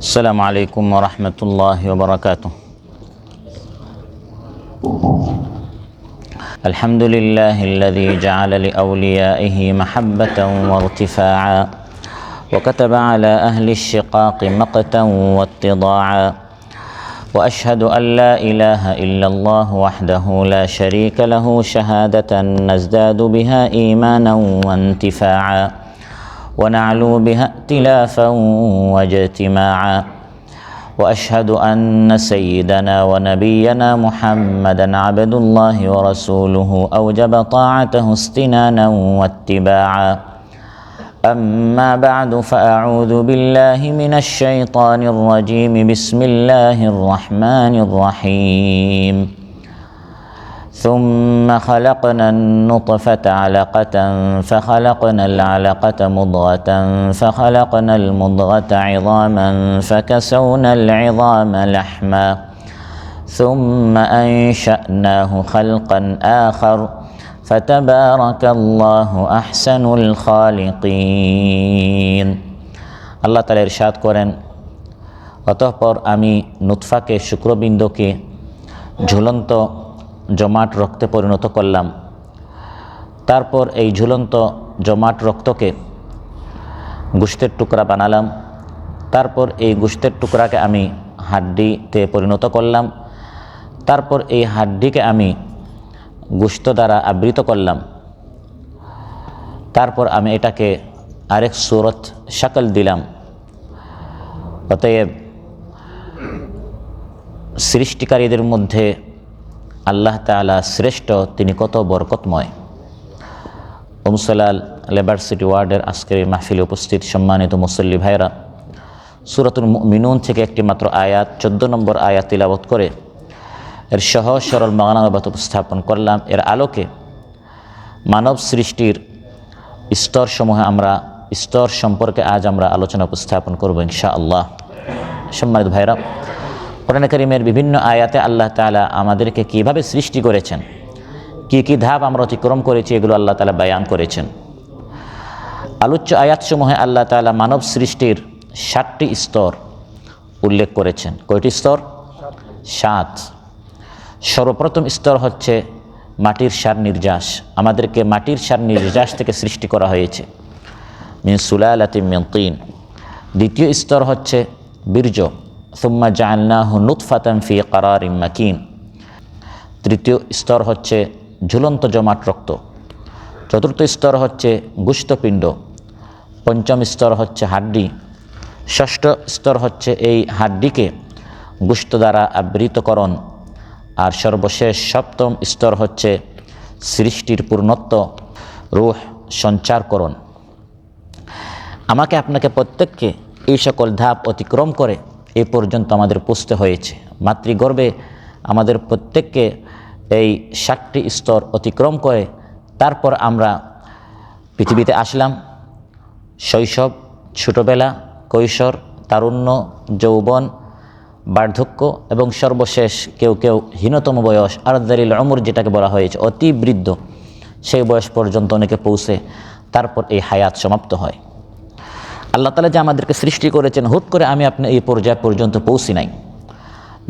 السلام عليكم ورحمة الله وبركاته. الحمد لله الذي جعل لأوليائه محبة وارتفاعا وكتب على أهل الشقاق مقتا واتضاعا وأشهد أن لا إله إلا الله وحده لا شريك له شهادة نزداد بها إيمانا وانتفاعا ونعلو بها ائتلافا واجتماعا وأشهد أن سيدنا ونبينا محمدا عبد الله ورسوله أوجب طاعته استنانا واتباعا. أما بعد فأعوذ بالله من الشيطان الرجيم. بسم الله الرحمن الرحيم. ثم خلقنا النطفة علقة فخلقنا العلقة مضغة فخلقنا المضغة عظاما فكسونا العظام لحما ثم أنشأناه خلقا آخر فتبارك الله أحسن الخالقين. আল্লাহ তাআলা ইরশাদ করেন, অতঃপর আমি নুতফাকে শুক্রবিন্দুকে ঝুলন্ত জমাট রক্তে পরিণত করলাম। তারপর এই ঝুলন্ত জমাট রক্তকে গোশতের টুকরা বানালাম। তারপর এই গোশতের টুকরাকে আমি হাড্ডিতে পরিণত করলাম। তারপর এই হাড্ডিকে আমি গোশত দ্বারা আবৃত করলাম। তারপর আমি এটাকে আরেক সূরত শাকল দিলাম। অতএব সৃষ্টিকারীদের মধ্যে আল্লাহ তাআলা শ্রেষ্ঠ, তিনি কত বরকতময়। উমসালাল লেবার্সিটি ওয়ার্ডের আজকের এই মাহফিলে উপস্থিত সম্মানিত মুসল্লি ভাইরা, সূরাতুল মুমিনুন থেকে একটি মাত্র আয়াত 14 নম্বর আয়াত তিলাওয়াত করে এর সহজ সরল মানাবাত উপস্থাপন করলাম। এর আলোকে মানব সৃষ্টির স্তরসমূহে স্তর সম্পর্কে আজ আমরা আলোচনা উপস্থাপন করব ইনশাআল্লাহ। সম্মানিত ভাইরা, কোরআন কারীমের বিভিন্ন আয়াতে আল্লাহ তাআলা আমাদেরকে কিভাবে সৃষ্টি করেছেন, কি ধাপ আমরা অতিক্রম করেছি, এগুলো আল্লাহ তাআলা বয়ান করেছেন। আলোচ্য আয়াতসমূহে আল্লাহ তাআলা মানব সৃষ্টির 7টি স্তর উল্লেখ করেছেন। কয়টি স্তর? 7। সর্বপ্রথম স্তর হচ্ছে মাটির সার নির্যাস। আমাদেরকে মাটির সার নির্যাস থেকে সৃষ্টি করা হয়েছে, মিন সুলালাতিন মিন তিন। দ্বিতীয় স্তর হচ্ছে বীর্য, সুম্মা জাআলনাহু নুতফাতান ফি ক্বারারিন মাকিন। তৃতীয় স্তর হচ্ছে ঝুলন্ত জমাট রক্ত। চতুর্থ স্তর হচ্ছে গোশতপিণ্ড। পঞ্চম স্তর হচ্ছে হাড্ডি। ষষ্ঠ স্তর হচ্ছে এই হাড্ডিকে গোশত দ্বারা আবৃতকরণ। আর সর্বশেষ সপ্তম স্তর হচ্ছে সৃষ্টির পূর্ণত্ব, রূহ সঞ্চারকরণ। আমাকে আপনাকে প্রত্যেককে এই সকল ধাপ অতিক্রম করে এ পর্যন্ত আমাদের পৌঁছতে হয়েছে। মাতৃগর্ভে আমাদের প্রত্যেককে এই 7টি স্তর অতিক্রম করে তারপর আমরা পৃথিবীতে আসলাম। শৈশব, ছোটোবেলা, কৈশোর, তারুণ্য, যৌবন, বার্ধক্য এবং সর্বশেষ কেউ কেউ হীনতম বয়স, আরদালিল উমর যেটাকে বলা হয়েছে, অতি বৃদ্ধ, সেই বয়স পর্যন্ত অনেকে পৌঁছে তারপর এই হায়াত সমাপ্ত হয়। আল্লাহ তাআলা যে আমাদেরকে সৃষ্টি করেছেন, হুট করে আমি আপনি এই পর্যায় পর্যন্ত পৌঁছি নাই,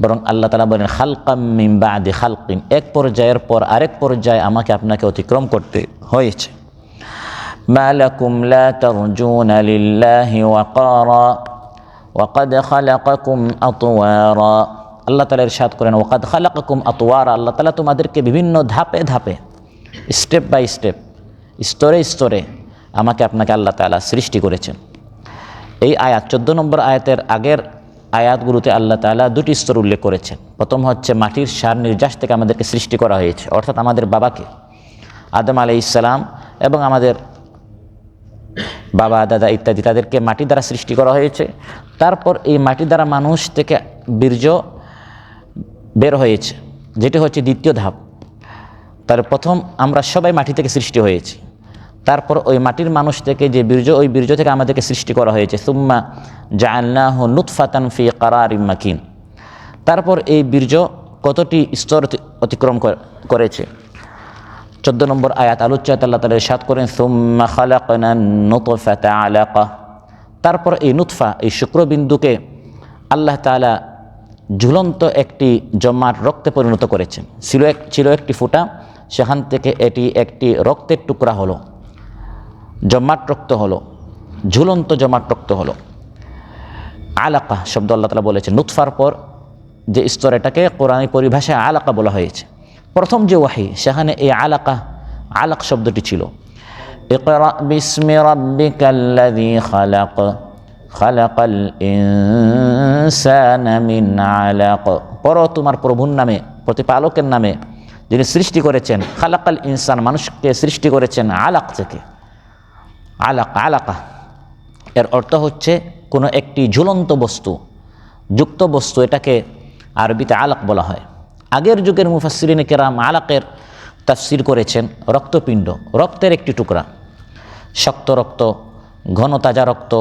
বরং আল্লাহ তাআলা বলেন খালকাম মিন বাদি খালকিন, এক পর্যায়ের পর আরেক পর্যায়ে আমাকে আপনাকে অতিক্রম করতে হয়েছে। মা লাকুম লা তারজুনা লিল্লাহি ওয়াকারা ওয়াকাদ খালাকাকুম আতওয়ারা। আল্লাহ তাআলা ইরশাদ করেন ওয়াকাদ খালাকাকুম আতওয়ারা। আল্লাহ তাআলা তোমাদেরকে বিভিন্ন ধাপে ধাপে, স্টেপ বাই স্টেপ, স্তরে স্তরে আমাকে আপনাকে আল্লাহ তাআলা সৃষ্টি করেছেন। এই আয়াত 14 নম্বর আয়াতের আগের আয়াতগুলোতে আল্লাহ তাআলা 2টি স্তর উল্লেখ করেছেন। প্রথম হচ্ছে মাটির সার নির্যাস থেকে আমাদেরকে সৃষ্টি করা হয়েছে, অর্থাৎ আমাদের বাবাকে আদম আলাইহিস সালাম এবং আমাদের বাবা, দাদা ইত্যাদি তাদেরকে মাটি দ্বারা সৃষ্টি করা হয়েছে। তারপর এই মাটি দ্বারা মানুষ থেকে বীর্য বের হয়েছে, যেটি হচ্ছে দ্বিতীয় ধাপ। তার প্রথম আমরা সবাই মাটি থেকে সৃষ্টি হয়েছি। তারপর ওই মাটির মানুষ থেকে যে বীর্য, ওই বীর্য থেকে আমাদেরকে সৃষ্টি করা হয়েছে। সুম্মা জাআলনাহু নুতফাতান ফি ক্বারারিন মাকিন। তারপর এই বীর্য কতটি স্তর অতিক্রম করেছে? 14 নম্বর আয়াত আলোচ্য আল্লাহ তাআলা ইরশাদ করেন সুম্মা খালাকনান নুতফাতা আলাকা। তারপর এই নুতফা, এই শুক্রবিন্দুকে আল্লাহ তাআলা ঝুলন্ত একটি জমাট রক্তে পরিণত করেছেন। ছিল একটি ফোঁটা, সেখান থেকে এটি একটি রক্তের টুকরা হলো, জমাট রক্ত হলো, ঝুলন্ত জমাট রক্ত হলো। আলাকা শব্দ আল্লাহ তাআলা বলেছেন, নুতফার পর যে স্তর, এটাকে কোরআনী পরিভাষায় আলাকা বলা হয়েছে। প্রথম যে ওয়াহি, সেখানে এই আলাক শব্দটি ছিল। ইকরা বিসমি রাব্বিকাল্লাযী খালাক খালাকাল ইনসানা মিন আলাক। পড়ো তোমার প্রভুর নামে, প্রতিপালকের নামে, যিনি সৃষ্টি করেছেন। খালাকাল ইনসান, মানুষকে সৃষ্টি করেছেন আলাক থেকে। আলাকা এর অর্থ হচ্ছে কোনো একটি ঝুলন্ত বস্তু, যুক্ত বস্তু, এটাকে আরবিতে আলাক বলা হয়। আগের যুগের মুফাসসিরিনে কেরাম আলাকের তাফসির করেছেন রক্তপিণ্ড, রক্তের একটি টুকরা, শক্ত রক্ত, ঘন তাজা রক্ত,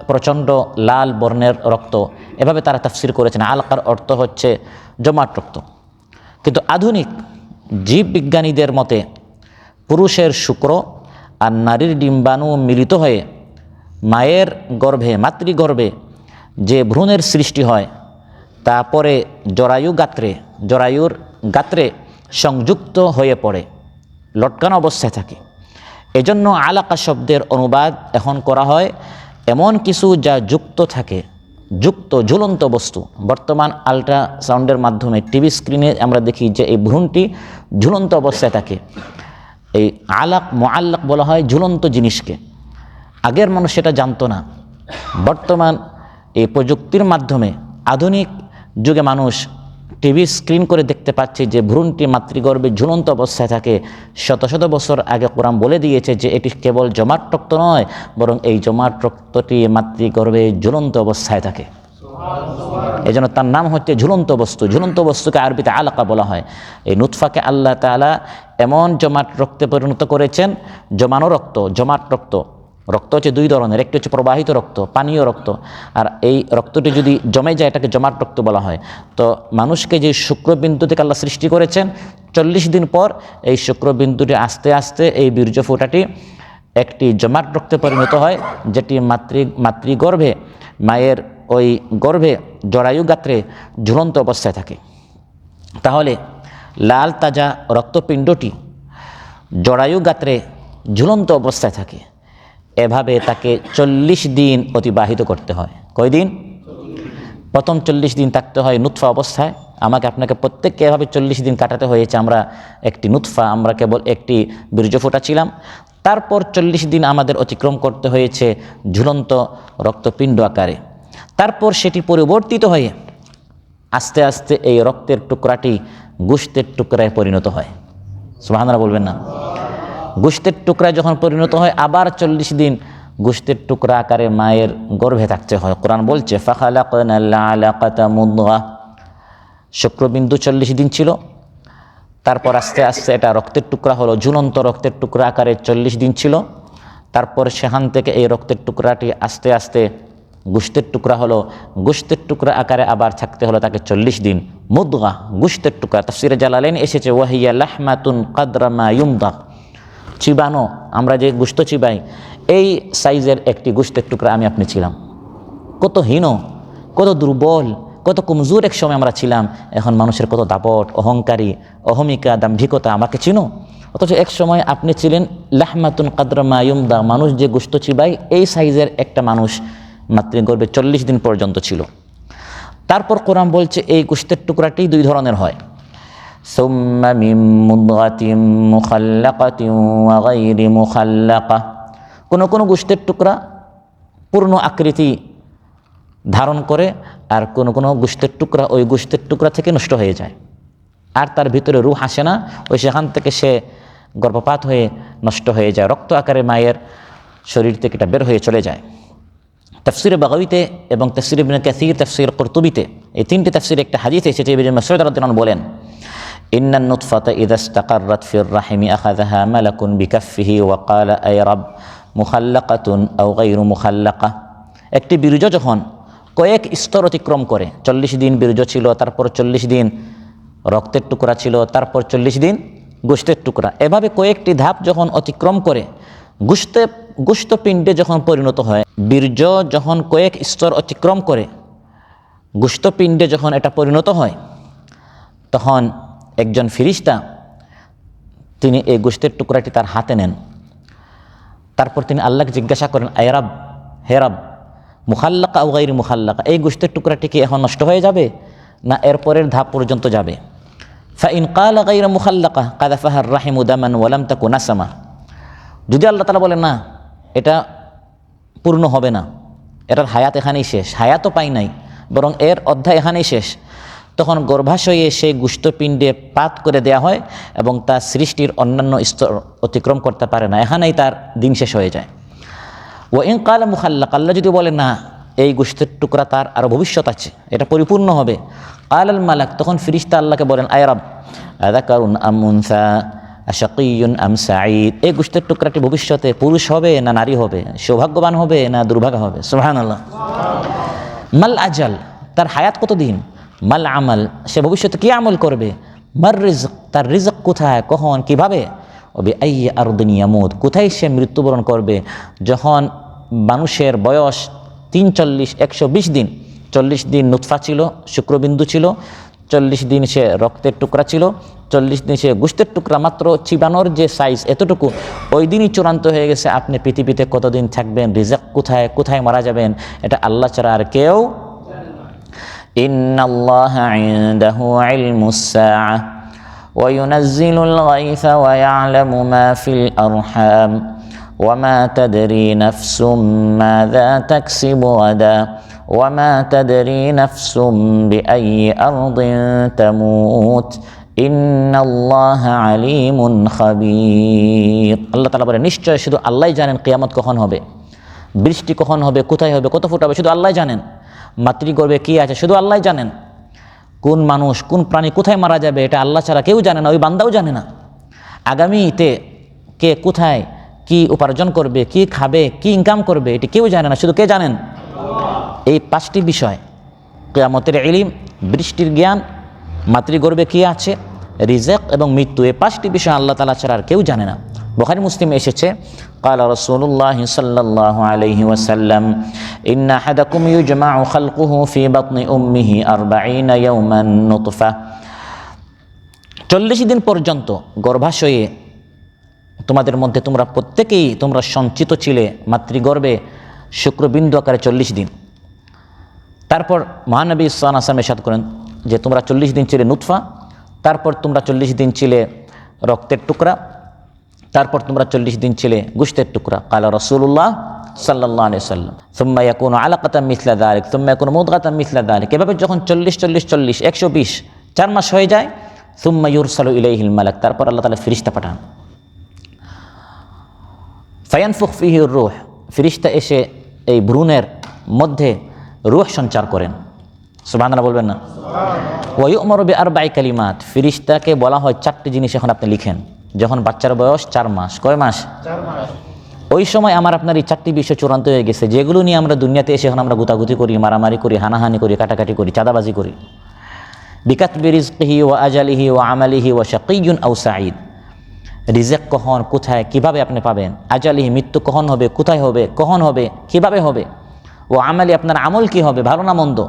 প্রচণ্ড লাল বর্ণের রক্ত, এভাবে তারা তাফসির করেছেন। আলাকার অর্থ হচ্ছে জমাট রক্ত। কিন্তু আধুনিক জীববিজ্ঞানীদের মতে পুরুষের শুক্র আর নারীর ডিম্বাণু মিলিত হয়ে মায়ের গর্ভে, মাতৃগর্ভে যে ভ্রূণের সৃষ্টি হয়, তারপরে জরায়ুর গাত্রে সংযুক্ত হয়ে পড়ে, লটকানো অবস্থায় থাকে। এজন্য আলাকা শব্দের অনুবাদ এখন করা হয় এমন কিছু যা যুক্ত থাকে, ঝুলন্ত বস্তু। বর্তমান আল্ট্রাসাউন্ডের মাধ্যমে টিভি স্ক্রিনে আমরা দেখি যে এই ভ্রূণটি ঝুলন্ত অবস্থায় থাকে। এই মুআল্লাক বলা হয় ঝুলন্ত জিনিসকে। আগের মানুষ সেটা জানতো না। বর্তমান এই প্রযুক্তির মাধ্যমে আধুনিক যুগে মানুষ টিভি স্ক্রিন করে দেখতে পাচ্ছে যে ভ্রূণটি মাতৃগর্ভে ঝুলন্ত অবস্থায় থাকে। শত শত বছর আগে কোরআন বলে দিয়েছে যে এটি কেবল জমাট রক্ত নয়, বরং এই জমাট রক্তটি মাতৃগর্ভে ঝুলন্ত অবস্থায় থাকে। এই জন্য তার নাম হচ্ছে ঝুলন্ত বস্তু। ঝুলন্ত বস্তুকে আরবিতে আলাকা বলা হয়। এই নুতফাকে আল্লাহ তাআলা এমন জমাট রক্তে পরিণত করেছেন, জমানো রক্ত, জমাট রক্ত। রক্ত হচ্ছে দুই ধরনের, একটি হচ্ছে প্রবাহিত রক্ত, পানীয় রক্ত, আর এই রক্তটি যদি জমে যায় এটাকে জমাট রক্ত বলা হয়। তো মানুষকে যে শুক্রবিন্দু থেকে আল্লাহ সৃষ্টি করেছেন, 40 দিন পর এই শুক্রবিন্দুটি আস্তে আস্তে এই বীর্য ফোঁটাটি একটি জমাট রক্তে পরিণত হয়, যেটি মাতৃগর্ভে, মায়ের ওই গর্ভে জরায়ু গাত্রে ঝুলন্ত অবস্থায় থাকে। তাহলে লাল তাজা রক্তপিণ্ডটি জরায়ু গাত্রে ঝুলন্ত অবস্থায় থাকে। এভাবে তাকে 40 দিন অতিবাহিত করতে হয়। কয়দিন? প্রথম 40 দিন থাকতে হয় নুতফা অবস্থায়। আমাকে আপনাকে প্রত্যেককে এভাবে 40 দিন কাটাতে হয়েছে। আমরা একটি নুতফা, আমরা কেবল একটি বীর্য ফোঁটা ছিলাম। তারপর 40 দিন আমাদের অতিক্রম করতে হয়েছে ঝুলন্ত রক্তপিণ্ড আকারে। তারপর সেটি পরিবর্তিত হয়ে আস্তে আস্তে এই রক্তের টুকরাটি গোশতের টুকরায় পরিণত হয়। সুবহানাল্লাহ বলবেন না? গোশতের টুকরায় যখন পরিণত হয়, আবার 40 দিন গোশতের টুকরা আকারে মায়ের গর্ভে থাকতে হয়। কোরআন বলছে ফাখালাকনাল আলাকাতা মুদগা। শুক্রবিন্দু 40 দিন ছিল, তারপর আস্তে আস্তে এটা রক্তের টুকরা হলো, ঝুলন্ত রক্তের টুকরা আকারে 40 দিন ছিল। তারপর সেখান থেকে এই রক্তের টুকরাটি আস্তে আস্তে গোশতের টুকরা হলো, গোশতের টুকরা আকারে আবার থাকতে হলো তাকে 40 দিন। মুদগা, গোশতের টুকরা। তাফসীরে জালালাইন এসেছে ওয়াহিয়া লাহমাতুন কদরা মা ইউমদা। চিবানো, আমরা যে গোশত চিবাই, এই সাইজের একটি গোশতের টুকরা আমি আপনি ছিলাম। কত হীন, কত দুর্বল, কত কমজোর এক সময় আমরা ছিলাম। এখন মানুষের কত দাপট, অহংকারী, অহমিকা, দাম্ভিকতা, আমাকে চিনো। অথচ এক সময় আপনি ছিলেন লাহমাতুন কদরা মা ইউমদা, মানুষ যে গোশত চিবাই এই সাইজের একটা মানুষ মাতৃগর্ভে 40 দিন পর্যন্ত ছিল। তারপর কোরআন বলছে এই গোশতের টুকরাটি দুই ধরনের হয়। সুম্মা মিন মুদগাতিন মুখাল্লাকাতিন ওয়া গায়রি মুখাল্লাকা। কোনো কোনো গোশতের টুকরা পূর্ণ আকৃতি ধারণ করে, আর কোনো কোনো গোশতের টুকরা ওই গোশতের টুকরা থেকে নষ্ট হয়ে যায়, আর তার ভিতরে রূহ আসে না, ওই সেখান থেকে সে গর্ভপাত হয়ে নষ্ট হয়ে যায়, রক্ত আকারে মায়ের শরীর থেকে এটা বের হয়ে চলে যায়। তাফসীরে বাগাবীতে এবং তাফসীরে ইবনে কাসীর, তাফসীর কুরতুবীতে, এই তিনটি তাফসীরে একটা হাদীস এসেছে। ইবনে মাসউদ রাদিয়াল্লাহু আনহু বলেন, ইন্নান নুতফাতা ইযা ইসতাকাররাত ফির রাহিমি আখাযাহা মালাকুন বিকাফফিহি ওয়া ক্বালা আই রাব মুখাল্লাকাতুন আও গায়রু মুখাল্লাকা। একটি বীর্য যখন কয়েক স্তর অতিক্রম করে, 40 দিন বীর্য ছিল, তারপর 40 দিন রক্তের টুকরা ছিল, তারপর 40 দিন গোশতের টুকরা, এভাবে কয়েকটি ধাপ যখন অতিক্রম করে গোশতপিণ্ডে যখন পরিণত হয়, বীর্য যখন কয়েক স্তর অতিক্রম করে গোশতপিণ্ডে যখন এটা পরিণত হয় তখন একজন ফিরিস্তা তিনি এই গোশতের টুকরাটি তার হাতে নেন। তারপর তিনি আল্লাহকে জিজ্ঞাসা করেন, হে রব, মুখাল্লাকা আও গায়রি মুখাল্লাকা, এই গোশতের টুকরাটি কি এখন নষ্ট হয়ে যাবে না এরপরের ধাপ পর্যন্ত যাবে? ফাইন ক্বালা গায়রা মুখাল্লাকা কাযাফাহা আর-রাহিমু দামান ওয়া লাম তাকুন নাসামা, যদি আল্লাহ তাআলা বলেন না এটা পূর্ণ হবে না, এটার হায়াত এখানেই শেষ, হায়াতও পাই নাই, বরং এর অধ্যায় এখানেই শেষ, তখন গর্ভাশয়ে সেই গোশতপিণ্ডে পাত করে দেয়া হয় এবং তা সৃষ্টির অন্যান্য স্তর অতিক্রম করতে পারে না, এখানেই তার দিন শেষ হয়ে যায়। ওয়া ইন ক্বালা মুখাল্লাকা, আল্লাহ যদি বলেন না এই গোশতের টুকরা তার আরও ভবিষ্যৎ আছে, এটা পরিপূর্ণ হবে, ক্বালাল মালাক, তখন ফিরিস্তা আল্লাহকে বলেন, আয় রব আযাকারুন আম উনসা আশাকিয়ুন আম সাঈদ, এই গোশতের টুকরাটি ভবিষ্যতে পুরুষ হবে না নারী হবে, সৌভাগ্যবান হবে না দুর্ভাগা হবে? সুবহানাল্লাহ। মাল আজাল, তার হায়াত কতদিন? মাল আমাল, সে ভবিষ্যতে কী আমল করবে? মার রিজক, তার রিজক কোথায়, কখন, কিভাবে? ওবে আইয়ি আরদিন ইয়ামুত, কোথায় সে মৃত্যুবরণ করবে? যখন মানুষের বয়স 43 120 দিন, 40 দিন নুতফা ছিল, শুক্রবিন্দু ছিল, 40 দিন সে রক্তের টুকরা ছিল, 40 দিন সে গোশতের টুকরা, মাত্র চিবানোর যে সাইজ এতটুকু, ওই দিনই চূড়ান্ত হয়ে গেছে আপনি পৃথিবীতে কতদিন থাকবেন, রিজক কোথায়, কোথায় মারা যাবেন, এটা আল্লাহ ছাড়া আর কেউ। ইন্নাল্লাহা ইনদাহু ইলমুস সাআহ ওয়া ইউনাজ্জিলুল গায়থা ওয়া ইয়ালামু মা ফিল আরহাম ওয়া মা তাদরি নাফসুম মাযা তাকসিবু গাদা ওয়া মা তাদরি নাফসুম বিআইয়ি আরদিন তামুত ইন্নাল্লাহা আলিমুন খাবীর। আল্লাহ তাআলা বলেন, নিশ্চয় শুধু আল্লাহই জানেন কিয়ামত কখন হবে, বৃষ্টি কখন হবে, কোথায় হবে, কত ফুট হবে, শুধু আল্লাহই জানেন। মাতৃগর্ভে কী আছে শুধু আল্লাহই জানেন। কোন মানুষ, কোন প্রাণী কোথায় মারা যাবে এটা আল্লাহ ছাড়া কেউ জানে না, ওই বান্দাও জানে না। আগামীতে কে কোথায় কি উপার্জন করবে, কি খাবে, কি ইনকাম করবে, এটি কেউ জানে না, শুধু কে জানেন? এই 5টি বিষয়, কিয়ামতের ইলম, বৃষ্টির জ্ঞান, মাতৃগর্ভে কী আছে, রিজক এবং মৃত্যু, এই 5টি বিষয় আল্লাহ তাআলা ছাড়া আর কেউ জানে না। বুখারী মুসলিমে এসেছে, ক্বালা রাসূলুল্লাহ সাল্লাল্লাহু আলাইহি ওয়াসাল্লাম, ইন্না আহাদাকুম ইউজমাউ খালকুহু ফি বাতনি উম্মিহি 40 ইয়াওমান নুতফা, 40 দিন পর্যন্ত গর্ভাশয়ে তোমাদের মধ্যে তোমরা প্রত্যেকেই তোমরা সঞ্চিত ছিলে মাতৃগর্ভে শুক্রবিন্দু আকারে 40 দিন। তারপর মহানবী সাল্লাল্লাহু আলাইহি ওয়াসাল্লাম ইরশাদ করেন যে তোমরা 40 দিন ছিলে নুতফা, তারপর তোমরা 40 দিন ছিলে রক্তের টুকরা, তারপর তোমরা 40 দিন ছিলে গোশতের টুকরা। ক্বালা রাসূলুল্লাহ সাল্লাল্লাহু আলাইহি ওয়াসাল্লাম, সুম্মা ইয়াকুনু আলাকাতাম মিসলা যালিক সুম্মা ইয়াকুনু মুদগাতাম মিসলা যালিক, এভাবে যখন 40 40 40 120 4 মাস হয়ে যায়, সুম্মা ইউরসালু ইলাইহিল মালাক, তারপর আল্লাহ তাআলা ফেরেশতা পাঠান। ফায়ানফুখ ফিহি রূহ, ফেরেশতা এসে এই ভ্রূণের মধ্যে রূহ সঞ্চার করেন। সুবহানাল্লাহ বলবেন না? ওয়া ইউমারু বিআরবা'i কালিমাত, ফেরেশতাকে বলা হয় 4টি জিনিস এখন আপনি লিখেন। যখন বাচ্চার বয়স 4 মাস, কয় মাস? 4 মাস। ওই সময় আমার আপনার এই 4টি বিষয় চূড়ান্ত হয়ে গেছে, যেগুলো নিয়ে আমরা দুনিয়াতে এসে এখন আমরা গুতাগুতি করি, মারামারি করি, হানাহানি করি, কাটাকাটি করি, চাঁদাবাজি করি। বিকাতবি রিজকিহি ওয়া আজালিহি ওয়া আমালিহি ওয়া শাকিয়্যুন আও সাঈদ, রিজক কখন, কোথায়, কিভাবে আপনি পাবেন, আজালিহি মৃত্যু কখন হবে, কোথায় হবে, কখন হবে, কিভাবে হবে, ও আমালি আপনার আমল কি হবে, ভালো না মন্দ,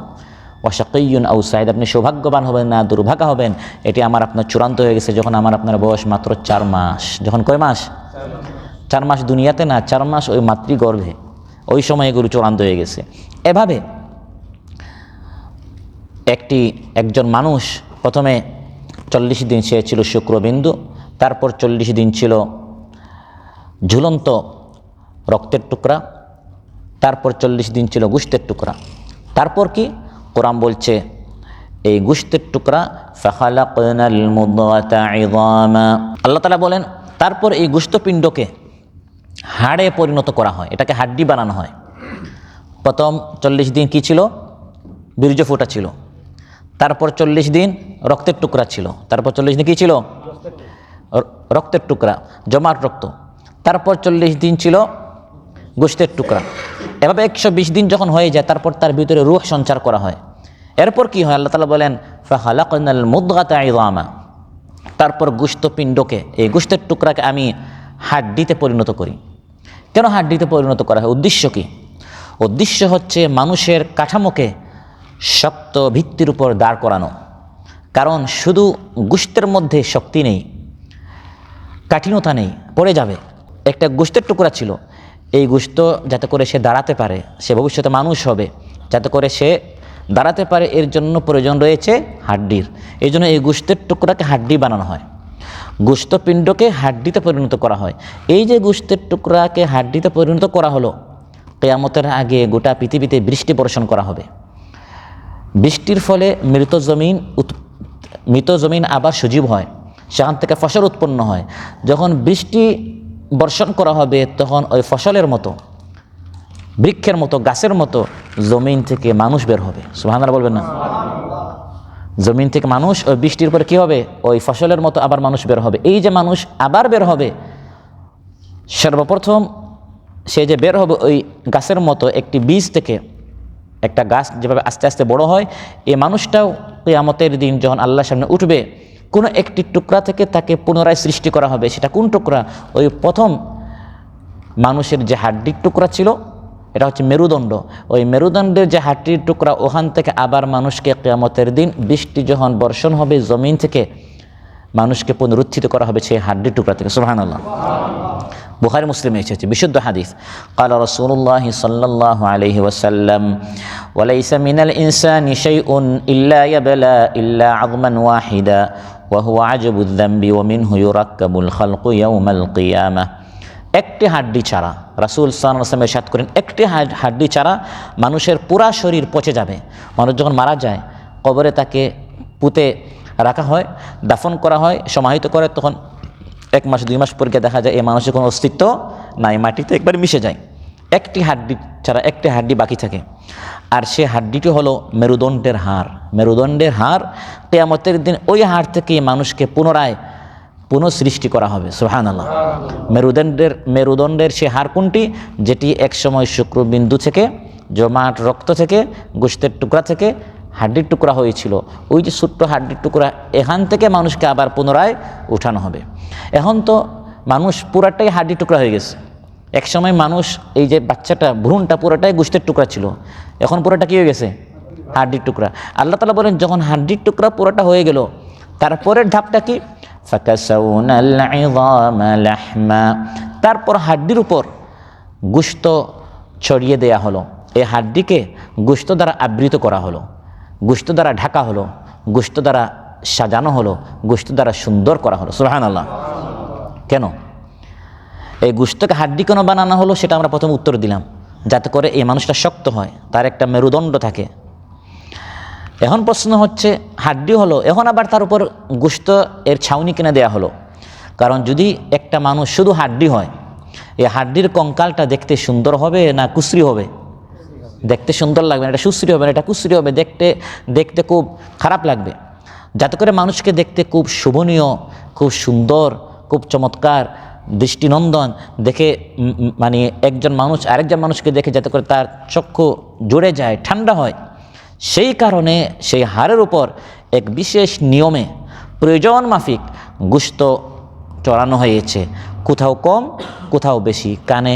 ওয়া শাকিয়্যুন আও সাঈদ আপনি সৌভাগ্যবান হবেন না দুর্ভাগা হবেন, এটি আমার আপনার চূড়ান্ত হয়ে গেছে যখন আমার আপনার বয়স মাত্র 4 মাস। যখন কয় মাস? 4 মাস দুনিয়াতে না, 4 মাস ওই মাতৃগর্ভে, ওই সময় এগুলো চূড়ান্ত হয়ে গেছে। এভাবে একজন মানুষ প্রথমে 40 দিন সে ছিল শুক্রবিন্দু, তারপর 40 দিন ছিল ঝুলন্ত রক্তের টুকরা, তারপর 40 দিন ছিল গোশতের টুকরা। তারপর কি কোরআন বলছে, এই গোশতের টুকরা ফাখালাকনাল মুদগাতা ইযামা, আল্লাহ তাআলা বলেন তারপর এই গোশতপিণ্ডকে হাড়ে পরিণত করা হয়, এটাকে হাড্ডি বানানো হয়। প্রথম 40 দিন কি ছিল? বীর্য ফোঁটা ছিল। তারপর 40 দিন রক্তের টুকরা ছিল। তারপর 40 দিন কি ছিল? রক্তের টুকরা, জমাট রক্ত। তারপর 40 দিন ছিল গোশতের টুকরা। এভাবে 120 দিন যখন হয়ে যায়, তারপর তার ভিতরে রূহ সঞ্চার করা হয়। এরপর কি হয়? আল্লাহ তাআলা বলেন ফাখালাকনাল মুদগাতা ইযামা, তারপর গোশতপিণ্ডকে, এই গোশতের টুকরাকে আমি হাড্ডিতে পরিণত করি। কেন হাড্ডিতে পরিণত করা হয়? উদ্দেশ্য কি? উদ্দেশ্য হচ্ছে মানুষের কাঠামোকে শক্ত ভিত্তির উপর দাঁড় করানো। কারণ শুধু গোশতের মধ্যে শক্তি নেই, কাঠিন্যতা নেই, পড়ে যাবে। একটা গোশতের টুকরা ছিল, এই গোশত যাতে করে সে দাঁড়াতে পারে, সে ভবিষ্যতে মানুষ হবে, যাতে করে সে দাঁড়াতে পারে, এর জন্য প্রয়োজন রয়েছে হাড্ডির। এই জন্য এই গোশতের টুকরাকে হাড্ডি বানানো হয়, গোশতপিণ্ডকে হাড্ডিতে পরিণত করা হয়। এই যে গোশতের টুকরাকে হাড্ডিতে পরিণত করা হলো, কিয়ামতের আগে গোটা পৃথিবীতে বৃষ্টি বর্ষণ করা হবে। বৃষ্টির ফলে মৃত জমিন আবার সজীব হয়, সেখান থেকে ফসল উৎপন্ন হয়। যখন বৃষ্টি বর্ষণ করা হবে, তখন ওই ফসলের মতো, বৃক্ষের মতো, গাছের মতো জমিন থেকে মানুষ বের হবে। সুবহানাল্লাহ বলবেন না? জমিন থেকে মানুষ, ওই বৃষ্টির পরে কী হবে? ওই ফসলের মতো আবার মানুষ বের হবে। এই যে মানুষ আবার বের হবে, সর্বপ্রথম সে যে বের হবে ওই গাছের মতো, একটি বীজ থেকে একটা গাছ যেভাবে আস্তে আস্তে বড় হয়, এই মানুষটাও কিয়ামতের দিন যখন আল্লাহর সামনে উঠবে, কোনো একটি টুকরা থেকে তাকে পুনরায় সৃষ্টি করা হবে। সেটা কোন টুকরা? ওই প্রথম মানুষের যে হাড্ডির টুকরা ছিল, এটা হচ্ছে মেরুদণ্ড। ওই মেরুদণ্ডের যে হাড্ডির টুকরা, ওখান থেকে আবার মানুষকে কিয়ামতের দিন বৃষ্টি যখন বর্ষণ হবে, জমিন থেকে মানুষকে পুনরুত্থিত করা হবে সেই হাড্ডির টুকরা থেকে। সুবহানাল্লাহ। বুখারী মুসলিমে এসেছে বিশুদ্ধ হাদিস। ক্বালা রাসূলুল্লাহি সাল্লাল্লাহু আলাইহি ওয়াসাল্লাম ওয়া লাইসা মিনাল ইনসানি শাইউন ইল্লা ইয়াবলা ইল্লা আযমান ওয়াহিদা ওয়া হুয়া আজাবুয যামবি ওয়া মিনহু ইউরাক্কাবুল খালকু ইয়াউমাল কিয়ামাহ। একটি হাড্ডি ছাড়া, রাসূল সাল্লাল্লাহু আলাইহি ওয়াসাল্লাম ইরশাদ করেন, একটি হাড্ডি ছাড়া মানুষের পুরা শরীর পচে যাবে। মানুষ যখন মারা যায়, কবরে তাকে পুঁতে রাখা হয়, দাফন করা হয়, সমাহিত করে, তখন 1 মাস 2 মাস পর গিয়ে দেখা যায় এই মানুষের কোনো অস্তিত্ব নাই, মাটিতে একবার মিশে যায়। একটি হাড্ডি ছাড়া একটি হাড্ডি বাকি থাকে, আর সে হাড্ডিটি হলো মেরুদণ্ডের হাড়। মেরুদণ্ডের হাড়, কিয়ামতের দিন ওই হাড় থেকে মানুষকে পুনঃসৃষ্টি করা হবে। সুবহানাল্লাহ। মেরুদণ্ডের সে হাড় কোনটি? যেটি একসময় শুক্রবিন্দু থেকে, জমাট রক্ত থেকে, গোশতের টুকরা থেকে হাড্ডির টুকরা হয়েছিল। ওই যে ছোট্ট হাড্ডির টুকরা, এখান থেকে মানুষকে আবার পুনরায় উঠানো হবে। এখন তো মানুষ পুরাটাই হাড্ডির টুকরা হয়ে গেছে। একসময় মানুষ, এই যে বাচ্চাটা, ভ্রূণটা পুরাটাই গোশতের টুকরা ছিল, এখন পুরাটা কী হয়ে গেছে? হাড্ডির টুকরা। আল্লাহ তাআলা বলেন, যখন হাড্ডির টুকরা পুরাটা হয়ে গেল, তারপরের ধাপটা কি? ফাকাসাউনাল ইযামা লাহমা। তারপর হাড্ডির উপর গোশত ছড়িয়ে দেয়া হলো। এই হাড্ডিকে গোশত দ্বারা আবৃত করা হলো, গোশত দ্বারা ঢাকা হলো, গোশত দ্বারা সাজানো হলো, গোশত দ্বারা সুন্দর করা হলো। সুবহানাল্লাহ। কেন এই গোশতকে হাড্ডি কেন বানানো হলো, সেটা আমরা প্রথম উত্তর দিলাম, যাতে করে এই মানুষটা শক্ত হয়, তার একটা মেরুদণ্ড থাকে। এখন প্রশ্ন হচ্ছে, হাড্ডি হলো, এখন আবার তার উপর গোশত এর ছাউনি কিনে দেয়া হলো। কারণ যদি একটা মানুষ শুধু হাড্ডি হয়, এই হাড্ডির কঙ্কালটা দেখতে সুন্দর হবে না কুসরি হবে? দেখতে সুন্দর লাগবে না, এটা সুশ্রী হবে না, এটা কুসরি হবে, দেখতে খুব খারাপ লাগবে। যাতে করে মানুষকে দেখতে খুব শোভনীয়, খুব সুন্দর, খুব চমৎকার, দৃষ্টিনন্দন দেখে, মানে একজন মানুষ আরেকজন মানুষকে দেখে যাতে করে তার চক্ষু জুড়ে যায়, ঠান্ডা হয়, সেই কারণে সেই হাড়ের উপর এক বিশেষ নিয়মে প্রয়োজন মাফিক গোশত চড়ানো হয়েছে। কোথাও কম, কোথাও বেশি, কানে,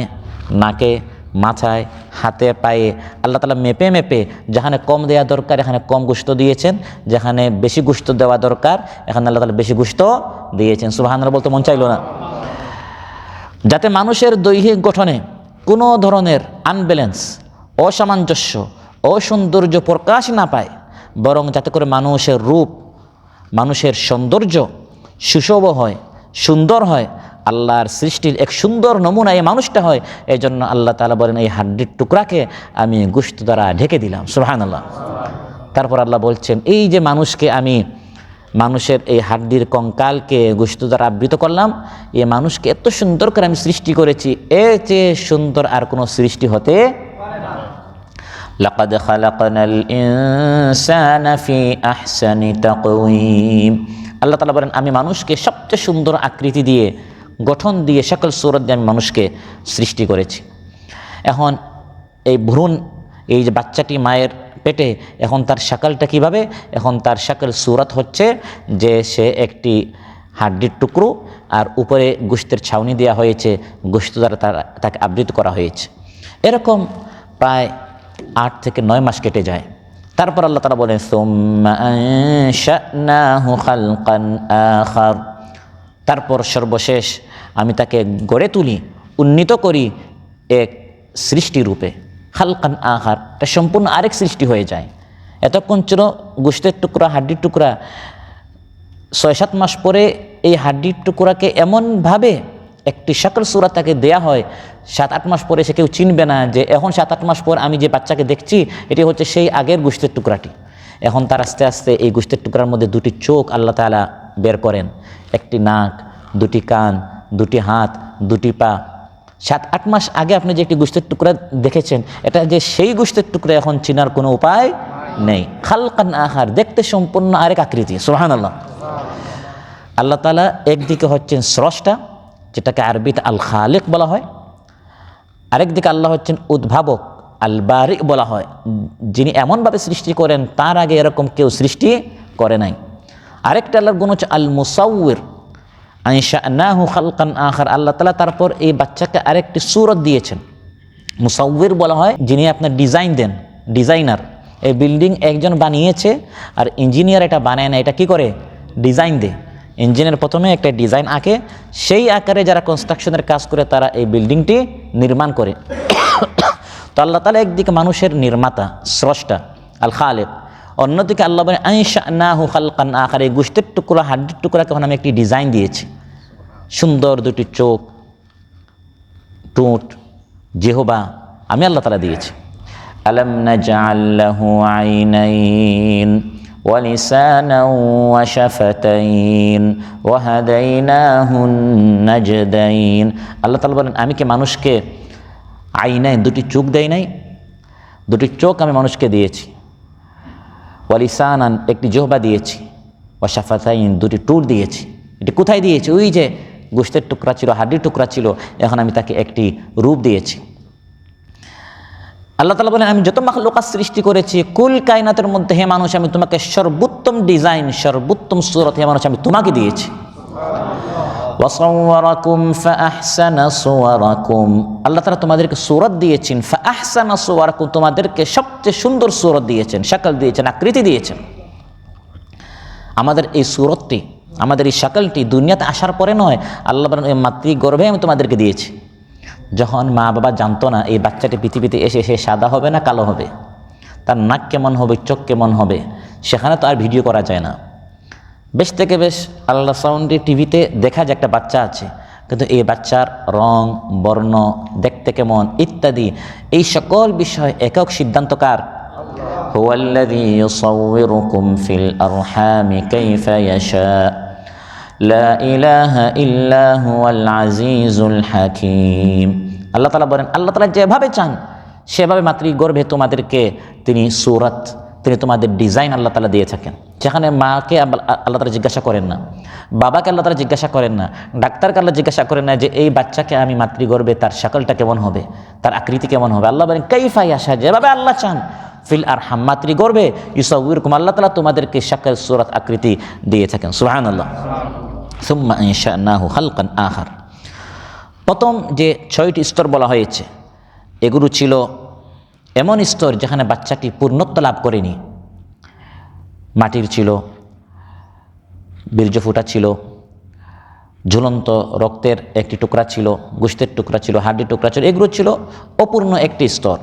নাকে, মাথায়, হাতে, পায়ে আল্লাহ তাআলা মেপে মেপে যেখানে কম দেওয়া দরকার এখানে কম গোশত দিয়েছেন, যেখানে বেশি গোশত দেওয়া দরকার এখানে আল্লাহ তাআলা বেশি গোশত দিয়েছেন। সুবহানাল্লাহ বলতে মন চাইল না? যাতে মানুষের দৈহিক গঠনে কোনো ধরনের আনব্যালেন্স, অসামঞ্জস্য, অসৌন্দর্য প্রকাশ না পায়, বরং যাতে করে মানুষের রূপ, মানুষের সৌন্দর্য সুশোভ হয়, সুন্দর হয়, আল্লাহর সৃষ্টির এক সুন্দর নমুনা এই মানুষটা হয়। এই জন্য আল্লাহ তাআলা বলেন, এই হাড্ডির টুকরাকে আমি গোশত দ্বারা ঢেকে দিলাম। সুবহানাল্লাহ। তারপর আল্লাহ বলছেন, এই যে মানুষকে আমি, মানুষের এই হাড্ডির কঙ্কালকে গোশত দ্বারা আবৃত করলাম, এই মানুষকে এত সুন্দর করে আমি সৃষ্টি করেছি, এর চেয়ে সুন্দর আর কোনো সৃষ্টি হতে পারে না। লাকাদ খালাকনাল ইনসানা ফি আহসানি তাকওয়িম। আল্লাহ তাআলা বলেন, আমি মানুষকে সবচেয়ে সুন্দর আকৃতি দিয়ে, গঠন দিয়ে, সকল সূরত দিয়ে আমি মানুষকে সৃষ্টি করেছি। এখন এই ভ্রূণ, এই যে বাচ্চাটি মায়ের পেটে, এখন তার শাকলটা কিভাবে? এখন তার শাকল সূরত হচ্ছে যে সে একটি হাড্ডির টুকরো, আর উপরে গোশতের ছাউনি দেওয়া হয়েছে, গোশত দ্বারা তাকে আবৃত করা হয়েছে। এরকম প্রায় 8 থেকে 9 মাস কেটে যায়। তারপর আল্লাহ তাআলা বলেন সুম্মা আনশানাহু খালকান আখার, তারপর সর্বশেষ আমি তাকে গড়ে তুলি, উন্নীত করি এক সৃষ্টি রূপে। খালকান আখার, এটা সম্পূর্ণ আরেক সৃষ্টি হয়ে যায়। এতক্ষণ ছিল গোশতের টুকরা, হাড্ডির টুকরা। 6-7 মাস পরে এই হাড্ডির টুকরাকে এমনভাবে একটি শাকল সূরা তাকে দেয়া হয়, 7-8 মাস পরে সে কেউ চিনবে না যে এখন 7-8 মাস পর আমি যে বাচ্চাকে দেখছি এটি হচ্ছে সেই আগের গোশতের টুকরাটি। এখন তার আস্তে আস্তে এই গোশতের টুকরার মধ্যে 2টি চোখ আল্লাহ তাআলা বের করেন, একটি নাক, 2টি কান, 2টি হাত, 2টি পা। 7-8 মাস আগে আপনি যে একটি গোশতের টুকরা দেখেছেন, এটা যে সেই গোশতের টুকরা এখন চেনার কোনো উপায় নেই। খালকান আখার, দেখতে সম্পূর্ণ আরেক আকৃতি। সুবহানাল্লাহ। আল্লাহ তাআলা একদিকে হচ্ছেন স্রষ্টা, যেটাকে আরবিতে আল খালিক বলা হয়, আরেকদিকে আল্লাহ হচ্ছেন উদ্ভাবক, আল বারি বলা হয়, যিনি এমনভাবে সৃষ্টি করেন তার আগে এরকম কেউ সৃষ্টি করে নাই। আরেকটা আল্লাহর গুণ হচ্ছে আল মুসাউবির, আনশানাহু খালকান আখার। আল্লাহ তাআলা তারপর এই বাচ্চাকে আরেকটি সূরত দিয়েছেন। মুসাউবির বলা হয় যিনি আপনার ডিজাইন দেন, ডিজাইনার। এই বিল্ডিং একজন বানিয়েছে আর ইঞ্জিনিয়ার এটা বানায় না, এটা কি করে? ডিজাইন দেয়। ইঞ্জিনিয়ার প্রথমে একটা ডিজাইন আঁকে, সেই আকারে যারা কনস্ট্রাকশনের কাজ করে তারা এই বিল্ডিংটি নির্মাণ করে। তো আল্লাহ তাআলা একদিকে মানুষের নির্মাতা, স্রষ্টা, আল খালিক, অন্যদিকে আল্লাহ বলেন আনশানাহু খালকান আখার, এই গোশতের টুকরা, হাড্ডির টুকরাকে এখন আমি একটি ডিজাইন দিয়েছি। সুন্দর 2টি চোখ, ঠোঁট, জিহবা আমি আল্লাহ তাআলা দিয়েছি। আলাম নাজআল লাহু আইনাইন ওয়া লিসানান ওয়া শাফাতাইন ওয়া হাদাইনাহুন নাজদাইন। আল্লাহ তাআলা বলেন আমি কি মানুষকে আইনাইন, 2টি চোখ দেই নাই? 2টি চোখ আমি মানুষকে দিয়েছি। ওয়া লিসানান, একটি জিহবা দিয়েছি। ওয়া শাফাতাইন, 2টি ঠোঁট দিয়েছি। এটি কোথায় দিয়েছি? ওই যে গোশতের টুকরা ছিল, হাড্ডির টুকরা ছিল, এখন আমি তাকে একটি রূপ দিয়েছি। আল্লাহ তাআলা বলেন আমি যত মাখলুকাত সৃষ্টি করেছি কুল কায়নাতের মধ্যে, হে মানুষ আমি তোমাকে সর্বোত্তম ডিজাইন, সর্বোত্তম সূরত হে মানুষ আমি তোমাকে দিয়েছি। ওয়াসাওয়ারাকুম ফাআহসানা সুওয়ারাকুম, আল্লাহ তাআলা তোমাদেরকে সূরত দিয়েছেন। ফাআহসানা সুওয়ারাকুম, তোমাদেরকে সবচেয়ে সুন্দর সূরত দিয়েছেন, শাকল দিয়েছেন, আকৃতি দিয়েছেন। আমাদের এই সূরতটি, আমাদের এই শাকলটি দুনিয়াতে আসার পরে নয়, আল্লাহ বলেন এই মাতৃগর্ভে আমি তোমাদেরকে দিয়েছি। যখন মা বাবা জানতো না এই বাচ্চাটি পৃথিবীতে এসে সে সাদা হবে না কালো হবে, তার নাক কেমন হবে, চোখ কেমন হবে, সেখানে তো আর ভিডিও করা যায় না। বেশ থেকে বেশ আল্ট্রাসাউন্ডে টিভিতে দেখা যায় একটা বাচ্চা আছে, কিন্তু এই বাচ্চার রং, বর্ণ, দেখতে কেমন ইত্যাদি এই সকল বিষয় একক সিদ্ধান্তকার হুয়াল্লাযী ইউসাউবিরুকুম ফিল আরহামি কাইফা ইয়াশা লা ইলাহা ইল্লা হুয়াল আজিজুল হাকীম। আল্লাহ তাআলা বলেন আল্লাহ তাআলা যেভাবে চান সেভাবে মাতৃগর্ভে তোমাদেরকে তিনি সূরত, তিনি তোমাদের ডিজাইন আল্লাহ তাআলা দিয়ে থাকেন। যেখানে মাকে আল্লাহ তাআলা জিজ্ঞাসা করেন না, বাবাকে আল্লাহ তাআলা জিজ্ঞাসা করেন না, ডাক্তারকে আল্লাহ জিজ্ঞাসা করেন না যে এই বাচ্চাকে আমি মাতৃগর্ভে তার শাকলটা কেমন হবে, তার আকৃতি কেমন হবে। আল্লাহ বলেন কাইফা ইয়াশা, যেভাবে আল্লাহ চান, ফিল আরহাম মাতৃগর্ভে ইউসাউবিরকুম, আল্লাহ তাআলা তোমাদেরকে শাকল, সূরত, আকৃতি দিয়ে থাকেন। সুবহানাল্লাহ। সুম্মা আনশানাহু খালকান আখার, প্রথম যে 6টি স্তর বলা হয়েছে এগুলো ছিল এমন স্তর যেখানে বাচ্চাটি পূর্ণত্ব লাভ করেনি। মাটির ছিল, বীর্যফোঁটা ছিল, ঝুলন্ত রক্তের একটি টুকরা ছিল, গোশতের টুকরা ছিল, হাড্ডির টুকরা ছিল, এগুলো ছিল অপূর্ণ একটি স্তর।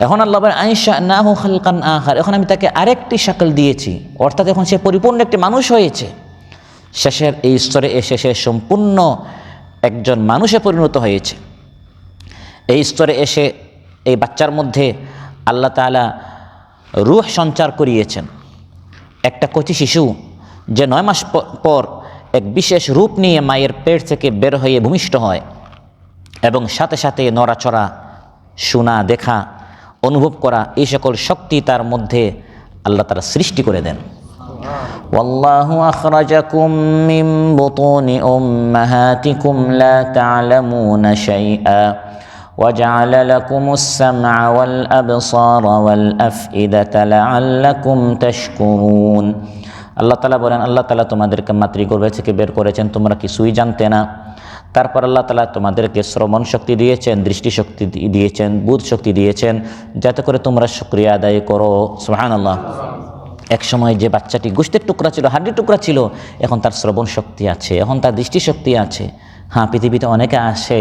এখন আল্লাহ বলেন আনশানাহু খালকান আখার, এখন আমি তাকে আরেকটি শাকল দিয়েছি, অর্থাৎ এখন সে পরিপূর্ণ একটি মানুষ হয়েছে। শেষের এই স্তরে এসে সে সম্পূর্ণ একজন মানুষে পরিণত হয়েছে। এই স্তরে এসে এই বাচ্চার মধ্যে আল্লাহ তাআলা রূহ সঞ্চার করিয়েছেন। একটা কচি শিশু যে 9 মাস পর এক বিশেষ রূপ নিয়ে মায়ের পেট থেকে বের হয়ে ভূমিষ্ঠ হয় এবং সাথে সাথে নড়াচড়া, শোনা, দেখা, অনুভব করা এই সকল শক্তি তার মধ্যে আল্লাহ তাআলা সৃষ্টি করে দেন। ওয়াল্লাহু আখরাজাকুম মিন বুতুনি উম্মাহাতিকুম লা তা'লামুনা শাইআ وجعل لكم السمع والأبصار والأفئدة لعلكم تشكرون। আল্লাহ তাআলা বলেন আল্লাহ তাআলা তোমাদেরকে মাতৃগর্ভ থেকে বের করেছেন, তোমরা কিছুই জানতে না, তারপর আল্লাহ তাআলা তোমাদেরকে শ্রবণ শক্তি দিয়েছেন, দৃষ্টিশক্তি দিয়েছেন, বুধ শক্তি দিয়েছেন, যাতে করে তোমরা শুকরিয়া আদায় করো। সুবহানাল্লাহ। এক সময় যে বাচ্চাটি গোশতের টুকরা ছিল, হাড্ডির টুকরা ছিল, এখন তার শ্রবণ শক্তি আছে, এখন তার দৃষ্টিশক্তি আছে। হ্যাঁ, পৃথিবীতে অনেকে আসে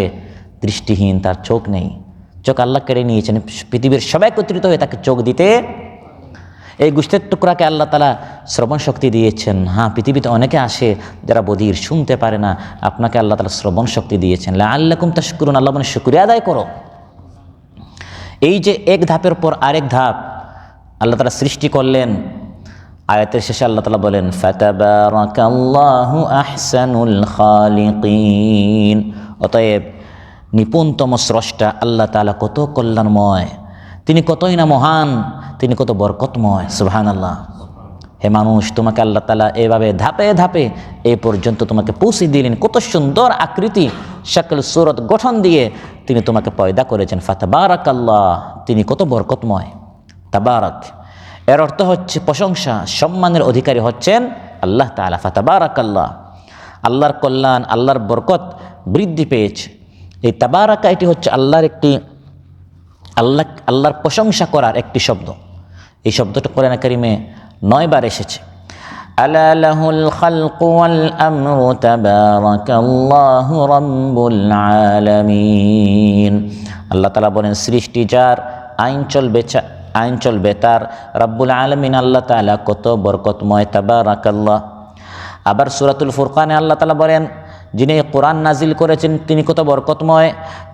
দৃষ্টিহীন, তার চোখ নেই, চোখ আল্লাহ কেড়ে নিয়েছেন, পৃথিবীর সবাই একত্রিত হয়ে তাকে চোখ দিতে এই গোশতের টুকরাকে আল্লাহ তাআলা শ্রবণ শক্তি দিয়েছেন। হ্যাঁ, পৃথিবীতে অনেকে আসে যারা বধির, শুনতে পারে না, আপনাকে আল্লাহ তাআলা শ্রবণ শক্তি দিয়েছেন। লাআল্লাকুম তাশকুরুন, আল্লাহ বলেন শুকরিয়া আদায় করো। এই যে এক ধাপের পর আরেক ধাপ আল্লাহ তাআলা সৃষ্টি করলেন, আয়াতের শেষে আল্লাহ তাআলা বলেন ফাতাবারাকাল্লাহু আহসানুল খালিকিন। অতএব নিপুণতম স্রষ্টা আল্লাহ তাআলা কত কল্যাণময়, তিনি কতই না মহান, তিনি কত বরকতময়। সুবহানাল্লাহ। হে মানুষ, তোমাকে আল্লাহ তাআলা এভাবে ধাপে ধাপে এই পর্যন্ত তোমাকে পৌঁছে দিলেন, কত সুন্দর আকৃতি, শাকল সুরত গঠন দিয়ে তিনি তোমাকে পয়দা করেছেন। ফাতাবারাকাল্লাহ, তিনি কত বরকতময়। তাবারাক এর অর্থ হচ্ছে প্রশংসা, সম্মানের অধিকারী হচ্ছেন আল্লাহ তাআলা। ফাতাবারাকাল্লাহ, আল্লাহর কল্যাণ, আল্লাহর বরকত বৃদ্ধি পেয়েছে। এই তাবারাকা এটি হচ্ছে আল্লাহর একটি আল্লাহর প্রশংসা করার একটি শব্দ। এই শব্দটা কোরআন কারীমে 9 বার এসেছে। আলা লাহুল খালকু ওয়াল আমরু তাবারাকাল্লাহু রাব্বুল আলামিন। আল্লাহ তাআলা বলেন সৃষ্টি যার, আইন চলবে তার, রাব্বুল আলামিন আল্লাহ তাআলা কত বরকতময়। তাবারাকাল্লাহ। আবার সূরাতুল ফুরকানে আল্লাহ তাআলা বলেন যিনি কোরআন নাজিল করেছেন তিনি কত বরকতময়।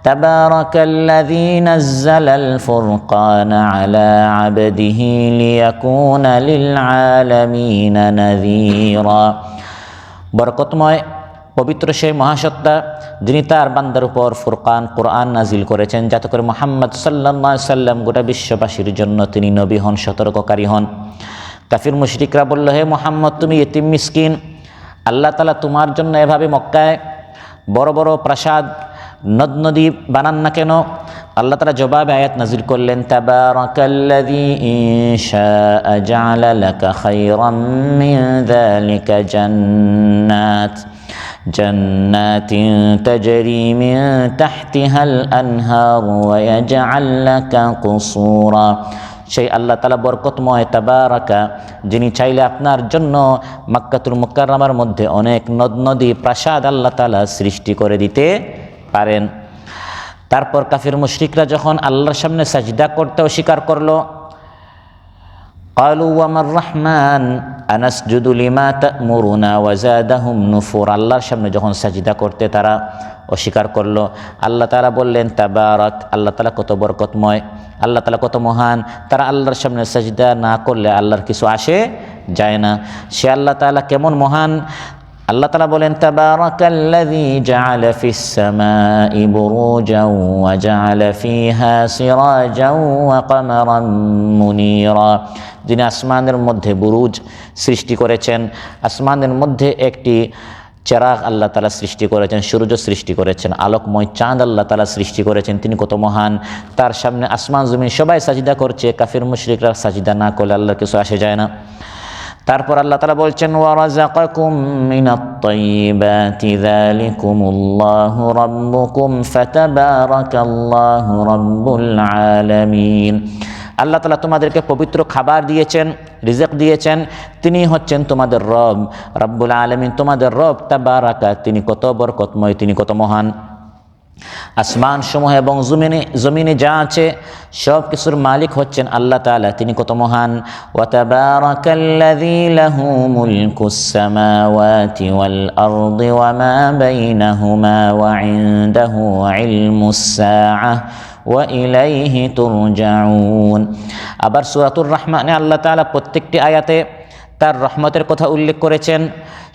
তাবারাকাল্লাযী নাজ্জালাল ফুরকানা আলা আবদিহি লিয়াকুনা লিল আলামিনা নাযীরা। বরকতময় পবিত্র সেই মহাসত্তা যিনি তার বান্দার উপর ফুরকান কোরআন নাজিল করেছেন, যাতে করে মুহাম্মদ সাল্লাল্লাহু আলাইহি সাল্লাম গোটা বিশ্ববাসীর জন্য তিনি নবী হন, সতর্ককারী হন। কাফির মুশরিকরা বলল, হে মুহাম্মদ তুমি ইতিম মিসকিন, আল্লাহ তাআলা তোমার জন্য এভাবে মক্কায় বড় বড় প্রাসাদ নদ নদী বানান না কেন? আল্লাহ তাআলা জবাবে আয়াত নাজিল করলেন তাবারাকাল্লাযী ইনশাআ জাআলা লাকা খায়রাম মিন যালিকা জান্নাতিন তাজরি মিন তাহতিহাল আনহার ওয়া ইয়াজআল লাকা কুসুরা। সেই আল্লাহ তাআলা বরকতময় তাবারাকা, যিনি চাইলে আপনার জন্য মক্কাতুল মুকাররমার মধ্যে অনেক নদ নদী প্রাসাদ আল্লাহ তাআলা সৃষ্টি করে দিতে পারেন। তারপর কাফির মুশরিকরা যখন আল্লাহর সামনে সাজদা করতে অস্বীকার করলো, ক্বালু ওয়া মার রাহমান আনাসজুদু লিমা তা'মুরুনা ওয়া যাদাহুম নুফুর। আল্লাহর সামনে যখন সাজদা করতে তারা অস্বীকার করলো, আল্লাহ তাআলা বললেন তাবারাক, আল্লাহ তাআলা কত বরকতময়, আল্লাহ তাআলা কত মহান। তারা আল্লাহর সামনে সাজদা না করলে আল্লাহর কিছু আসে যায় না। সে আল্লাহ তাআলা কেমন মহান। আল্লাহ তাআলা বলেন তাবারাকাল্লাযী জাআলা ফিস সামাই বুরুজান ওয়া জাআলা ফিহা সিরাজান ওয়া কামারান মুনীরা। যিনি আসমানের মধ্যে বুরুজ সৃষ্টি করেছেন, আসমানের মধ্যে একটি চেরাগ আল্লাহ তাআলা সৃষ্টি করেছেন, সূর্য সৃষ্টি করেছেন, আলোকময় চাঁদ আল্লাহ তাআলা সৃষ্টি করেছেন, তিনি কত মহান। তার সামনে আসমান জমিন সবাই সাজদা করছে, কাফির মুশরিকরা সাজদা না করলে আল্লাহর কিছু আসে যায় না। তারপর আল্লাহ তাআলা বলছেন ওয়া রাযাকাকুম মিনাত তাইয়্যিবাতি যালিকুমুল্লাহু রাব্বুকুম ফাতাবারাকাল্লাহু রাব্বুল আলামিন। আল্লাহ তাআলা তোমাদেরকে পবিত্র খাবার দিয়েছেন, রিজিক দিয়েছেন, তিনি হচ্ছেন তোমাদের রব, রাব্বুল আলামিন তোমাদের রব। তাবারাকা, তিনি কত বরকতময়, তিনি কত মহান। আসমান সমূহ এবং জমিনে যা আছে সব কিছুর মালিক হচ্ছেন আল্লাহ তাআলা, তিনি কত মহান। ওয়া তাবারাকাল্লাযী লাহু মুলকুস সামাওয়াতি ওয়াল আরদি ওয়া মা বাইনাহুমা ওয়া ইনদাহু ইলমুস সাআহ ওয়া ইলাইহি তুরজাউন। আবার সূরাতুর রহমানে আল্লাহ তাআলা প্রত্যেকটি আয়াতে তার রহমতের কথা উল্লেখ করেছেন।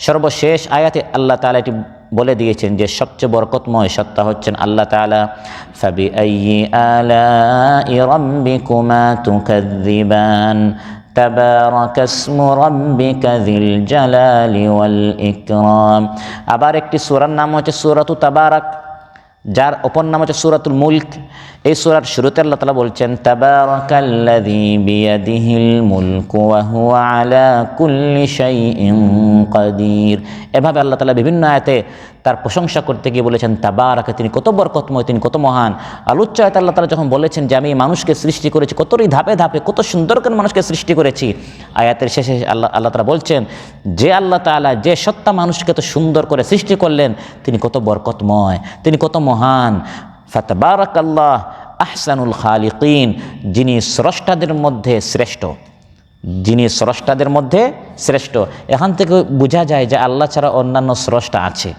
সর্বশেষ আয়াতে আল্লাহ তাআলা এটি বলে দিয়েছেন যে সবচেয়ে বরকতময় সত্তা হচ্ছেন আল্লাহ তাআলা। ফাবিআইয়ি আলাই রাব্বিকুমা তুকাযযিবান তাবারাকাসমু রাব্বিকা যিল জালালি ওয়াল ইকরাম। আবার একটি সূরার নাম হচ্ছে সূরাতুত তাবারাক, যার অপর নাম হচ্ছে সূরাতুল মুলক। এই সূরার শুরুতে আল্লাহ তাআলা বলছেন তাবারাকাল্লাযী বিয়াদিহিল মুলকু ওয়া হুয়া আলা কুল্লি শাইইন কাদির। এভাবে আল্লাহ তাআলা বিভিন্ন আয়াতে তার প্রশংসা করতে গিয়ে বলেছেন তাবারাকা, তিনি কত বরকতময়, তিনি কত মহান। আলোচ্য আয়াতে আল্লাহ তাআলা যখন বলেছেন যে আমি মানুষকে সৃষ্টি করেছি, কতই ধাপে ধাপে কত সুন্দর করে মানুষকে সৃষ্টি করেছি, আয়াতের শেষে আল্লাহ তাআলা বলছেন যে আল্লাহ তাআলা যে সত্তা মানুষকে এত সুন্দর করে সৃষ্টি করলেন তিনি কত বরকতময়, তিনি কত মহান। ফাতাবারাকাল্লাহ আহসানুল খালিকিন, যিনি স্রষ্টাদের মধ্যে শ্রেষ্ঠ, যিনি স্রষ্টাদের মধ্যে শ্রেষ্ঠ। এখান থেকে বোঝা যায় যে আল্লাহ ছাড়া অন্যান্য স্রষ্টা আছে,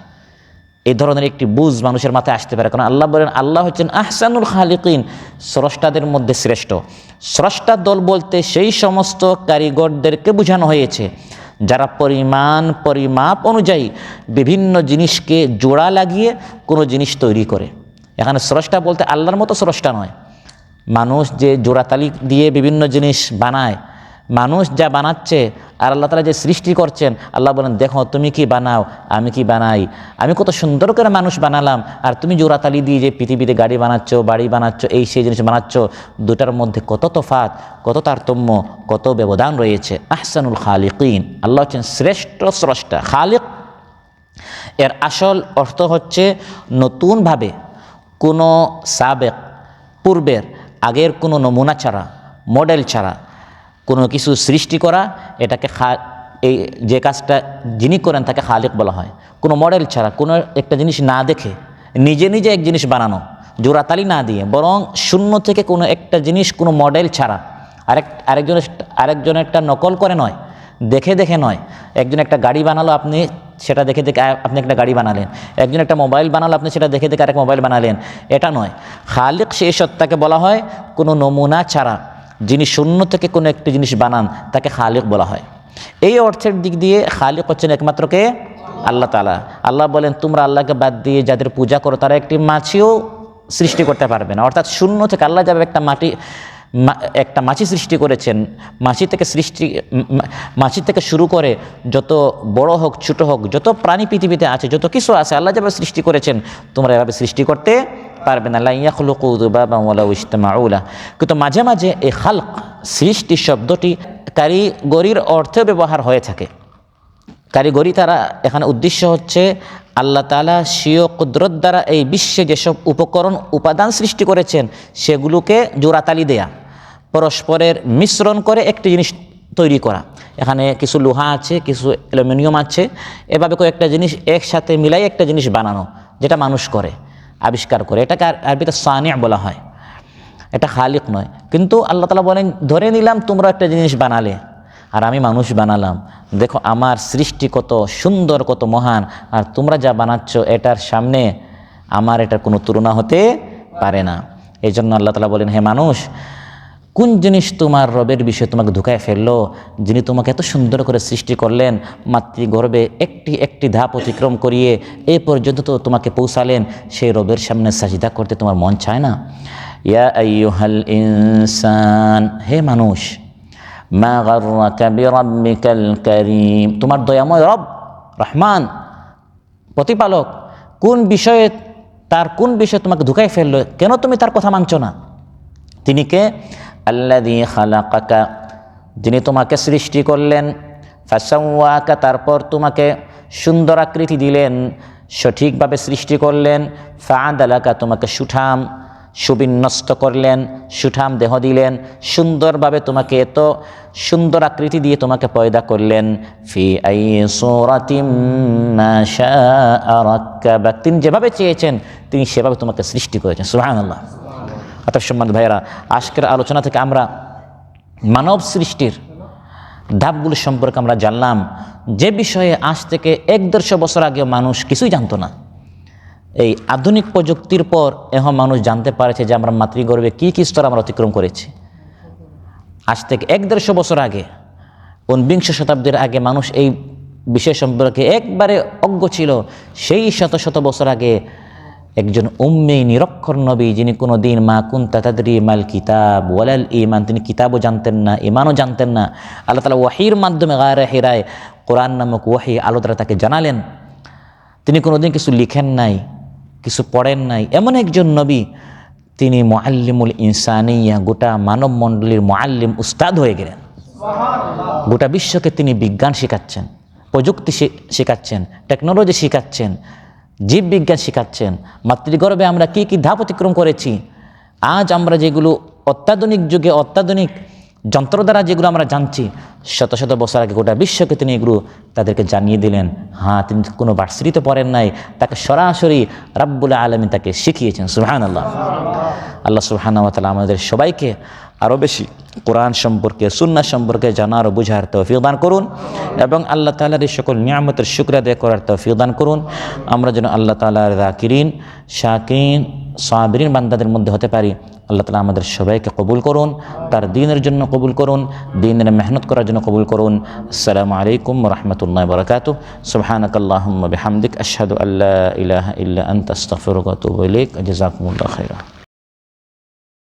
এই ধরনের একটি বুঝ মানুষের মাথায় আসতে পারে। কারণ আল্লাহ বলেন আল্লাহ হচ্ছেন আহসানুল খালিকিন, স্রষ্টাদের মধ্যে শ্রেষ্ঠ। স্রষ্টা দল বলতে সেই সমস্ত কারিগরদেরকে বোঝানো হয়েছে যারা পরিমাপ অনুযায়ী বিভিন্ন জিনিসকে জোড়া লাগিয়ে কোনো জিনিস তৈরি করে। এখানে স্রষ্টা বলতে আল্লাহর মতো স্রষ্টা নয়। মানুষ যে জোড়াতালি দিয়ে বিভিন্ন জিনিস বানায়, মানুষ যা বানাচ্ছে আর আল্লাহ তাআলা যে সৃষ্টি করছেন, আল্লাহ বলেন দেখো তুমি কি বানাও, আমি কি বানাই, আমি কত সুন্দর করে মানুষ বানালাম, আর তুমি জোড়াতালি দিয়ে যে পৃথিবীতে গাড়ি বানাচ্ছ, বাড়ি বানাচ্ছ, এই সেই জিনিস বানাচ্ছ, দুটার মধ্যে কত তফাৎ, কত তারতম্য, কত ব্যবধান রয়েছে। আহসানুল খালিকিন, আল্লাহ হচ্ছেন শ্রেষ্ঠ স্রষ্টা। খালিক এর আসল অর্থ হচ্ছে নতুনভাবে কোনো সাবেক, পূর্বের আগের কোনো নমুনা ছাড়া, মডেল ছাড়া কোনো কিছু সৃষ্টি করা, এটাকে এই যে কাজটা যিনি করেন তাকে খালিক বলা হয়। কোনো মডেল ছাড়া, কোনো একটা জিনিস না দেখে নিজে নিজে এক জিনিস বানানো, জোড়াতালি না দিয়ে, বরং শূন্য থেকে কোনো একটা জিনিস কোনো মডেল ছাড়া, আরেকজন একটা নকল করে নয়, দেখে দেখে নয়। একজন একটা গাড়ি বানালো, আপনি সেটা দেখে দেখে আপনি একটা গাড়ি বানালেন। একজন একটা মোবাইল বানালো, আপনি সেটা দেখে দেখে আরেক মোবাইল বানালেন। এটা নয়। খালিক সেই সত্তাকে বলা হয় কোনো নমুনা ছাড়া যিনি শূন্য থেকে কোনো একটি জিনিস বানান, তাকে খালিক বলা হয়। এই অর্থের দিক দিয়ে খালিক হচ্ছেন একমাত্র কে? আল্লাহ তাআলা। আল্লাহ বলেন তোমরা আল্লাহকে বাদ দিয়ে যাদের পূজা করো তারা একটি মাছিও সৃষ্টি করতে পারবে না। অর্থাৎ শূন্য থেকে আল্লাহ যাবে একটা মাছি সৃষ্টি করেছেন, মাছি থেকে শুরু করে যত বড় হোক ছোট হোক, যত প্রাণী পৃথিবীতে আছে, যত কিছু আছে, আল্লাহ যেভাবে সৃষ্টি করেছেন তোমরা এভাবে সৃষ্টি করতে পারবে না। লা ইয়াখলুকু যুবাবান ওয়ালাউ ইজতামাউ লাহু। কিন্তু মাঝে মাঝে এই খালক, সৃষ্টি শব্দটি কারিগরির অর্থে ব্যবহার হয়ে থাকে। কারিগরি তারা এখানে উদ্দেশ্য হচ্ছে আল্লাহ তাআলা স্বীয় কুদরত দ্বারা এই বিশ্বে যেসব উপকরণ উপাদান সৃষ্টি করেছেন সেগুলোকে জোড়াতালি দেয়া, পরস্পরের মিশ্রণ করে একটি জিনিস তৈরি করা। এখানে কিছু লোহা আছে, কিছু অ্যালুমিনিয়াম আছে, এভাবে কয়েকটা জিনিস একসাথে মিলাই একটা জিনিস বানানো, যেটা মানুষ করে, আবিষ্কার করে। এটাকে আরবিতে সানি' বলা হয়, এটা খালিক নয়। কিন্তু আল্লাহ তাআলা বলেন ধরে নিলাম তোমরা একটা জিনিস বানালে আর আমি মানুষ বানালাম, দেখো আমার সৃষ্টি কত সুন্দর, কত মহান, আর তোমরা যা বানাচ্ছ এটার সামনে আমার এটার কোনো তুলনা হতে পারে না। এই জন্য আল্লাহ তাআলা বলেন হে মানুষ, কোন জিনিস তোমার রবের বিষয়ে তোমাকে ধোঁকায় ফেললো, যিনি তোমাকে এত সুন্দর করে সৃষ্টি করলেন, মাতৃগর্ভে একটি একটি ধাপ অতিক্রম করিয়ে এই পর্যন্ত তো তোমাকে পৌঁছালেন, সেই রবের সামনে সাজদা করতে তোমার মন চায় না? ইয়া আইয়ুহাল ইনসান, হে মানুষ, মা গাররাকা বিরাব্বিকাল কারীম, তোমার দয়াময় রব রহমান প্রতিপালক কোন বিষয়ে তোমাকে ধোঁকায় ফেললো, কেন তুমি তার কথা মানছো না? তিনি কে? আল্লাযী খালাকাকা, যিনি তোমাকে সৃষ্টি করলেন, ফাসাওয়াকা, তারপর তোমাকে সুন্দর আকৃতি দিলেন, সঠিকভাবে সৃষ্টি করলেন, ফাআদালাকা, তোমাকে সুবিন্যস্ত করলেন, সুঠাম দেহ দিলেন, সুন্দরভাবে তোমাকে এত সুন্দর আকৃতি দিয়ে তোমাকে পয়দা করলেন। ফি আই সূরাতিম মা শাআ রাক্কাবাক, তিনি যেভাবে চেয়েছেন তিনি সেভাবে তোমাকে সৃষ্টি করেছেন। সুবহানাল্লাহ। অতএব সম্মানিত ভাইয়েরা, আজকের আলোচনা থেকে আমরা মানব সৃষ্টির ধাপগুলি সম্পর্কে আমরা জানলাম, যে বিষয়ে আজ থেকে 150 বছর আগেও মানুষ কিছুই জানতো না। এই আধুনিক প্রযুক্তির পর এখন মানুষ জানতে পারছে যে আমরা মাতৃগর্ভে কী কী স্তর আমরা অতিক্রম করেছি। আজ থেকে 150 বছর আগে, 19 শতাব্দীর আগে মানুষ এই বিষয় সম্পর্কে একবারে অজ্ঞ ছিল। সেই শত শত বছর আগে একজন উম্মি নিরক্ষর নবী, যিনি কোনো দিন মা কুনতা তাদরি মাল কিতাব ওয়ালাল ঈমান, তিনি কিতাবও জানতেন না, ঈমানও জানতেন না। আল্লাহ তাআলা ওয়াহির মাধ্যমে গায়রে হিরায় কোরআন নামক ওয়াহি আলো দ্বারা তাকে জানালেন। তিনি কোনোদিন কিছু লিখেন নাই, কিছু পড়েন নাই, এমন একজন নবী তিনি মুআল্লিমুল ইনসানিয়া, গোটা মানব মণ্ডলীর মুআল্লিম, উস্তাদ হয়ে গেলেন। গোটা বিশ্বকে তিনি বিজ্ঞান শেখাচ্ছেন, প্রযুক্তি শেখাচ্ছেন, টেকনোলজি শেখাচ্ছেন, জীববিজ্ঞান শেখাচ্ছেন। মাতৃগর্ভে আমরা কি কি ধাপ অতিক্রম করেছি, আজ আমরা যেগুলো অত্যাধুনিক যুগে অত্যাধুনিক যন্ত্র দ্বারা যেগুলো আমরা জানছি, শত শত বছর আগে গোটা বিশ্বকে তিনি এগুলো তাদেরকে জানিয়ে দিলেন। হ্যাঁ, তিনি কোনো ভার্সিটিতে পড়েন নাই, তাকে সরাসরি রাব্বুল আলামিন তাকে শিখিয়েছেন। সুবহানাল্লাহ। আল্লাহ সুবহানাহু ওয়া তাআলা আমাদের সবাইকে আরও বেশি কোরআন সম্পর্কে, সুন্নাহ সম্পর্কে জানার ও বুঝার তৌফিক দান করুন এবং আল্লাহ তাআলার এই সকল নিয়ামতের শুকর আদায় করার তৌফিক দান করুন। আমরা যেন আল্লাহ তাআলার যাকিরিন, শাকিরিন, সাবিরিন বান্দাদের মধ্যে হতে পারি। আল্লাহ তাআলা আমাদের সবাইকে কবুল করুন, তার দ্বীনের জন্য কবুল করুন, দ্বীনের মেহনত করার জন্য কবুল করুন। আসসালামু আলাইকুম ওয়া রাহমাতুল্লাহি ওয়া বারাকাতুহু। সুবহানাকাল্লাহুম্মা বিহামদিক, আশহাদু আল্লা ইলাহা ইল্লা আনতা, আস্তাগফিরুকা ওয়া আতুবু ইলাইক। জাযাকুমুল্লাহু খাইরান।